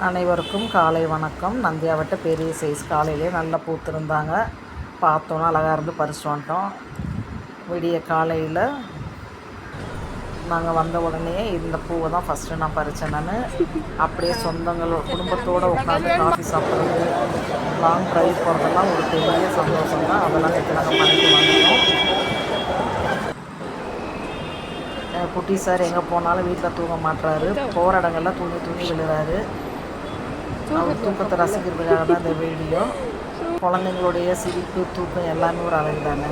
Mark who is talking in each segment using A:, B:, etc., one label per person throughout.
A: அனைவருக்கும் காலை வணக்கம். நந்தியாவட்ட பெரிய சைஸ் காலையிலே நல்லா பூத்திருந்தாங்க. பார்த்தோன்னா அழகாக இருந்து பறிச்சு வந்துட்டோம். விடிய காலையில் நாங்கள் வந்த உடனே இந்த பூவை தான் ஃபஸ்ட்டு நான் பறித்தேன். நான் அப்படியே சொந்தங்களோட குடும்பத்தோடு உட்காந்து காஃபி சாப்பிட்றது, லாங் ட்ரைவ் போகிறதெல்லாம் ஒரு பெரிய சந்தோஷம் தான். அதெல்லாம் நேற்று நாங்கள் பண்ணிட்டு வந்துட்டோம். குட்டி சார் எங்கே போனாலும் வீட்டில் தூங்க மாட்டுறாரு. போகிற இடங்கள்லாம் தூங்கி விழுறாரு. அவர் தூக்கத்தை ரசிக்கிறதுக்காக தான் இந்த வீடியோ. குழந்தைங்களுடைய சிரிப்பு, தூக்கம் எல்லாமே ஒரு அழகு தானே.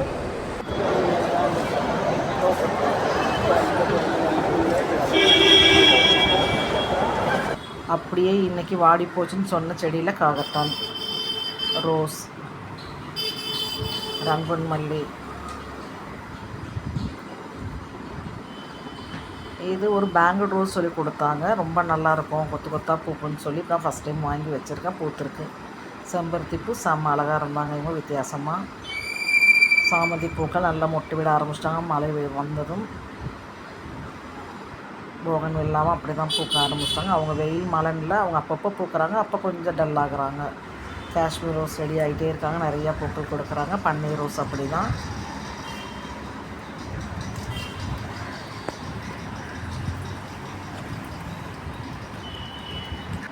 A: அப்படியே இன்றைக்கி வாடி போச்சுன்னு சொன்ன செடியில் காகத்தான், ரோஸ், ரங்கன் மல்லி, இது ஒரு பேங்கிள் ரோஸ் சொல்லி கொடுத்தாங்க. ரொம்ப நல்லாயிருக்கும், கொத்து கொத்தாக பூக்குன்னு சொல்லி தான் ஃபஸ்ட் டைம் வாங்கி வச்சுருக்கேன். பூத்துருக்கு. செம்பருத்தி பூ செம்ம அழகாக இருந்தாங்க இவங்க வித்தியாசமாக. சாமந்தி பூக்கள் நல்லா மொட்டு விட ஆரம்பிச்சிட்டாங்க. மழை வந்ததும் போகன் இல்லாமல் அப்படி தான் பூக்க ஆரம்பிச்சிட்டாங்க. அவங்க வெயில் மழைன்னு அவங்க அப்பப்போ பூக்குறாங்க, அப்போ கொஞ்சம் டல் ஆகுறாங்க. காஷ்மீர் ரோஸ் ரெடி ஆகிட்டே இருக்காங்க, நிறையா பூக்கள் கொடுக்குறாங்க. பன்னீர் ரோஸ் அப்படி தான்.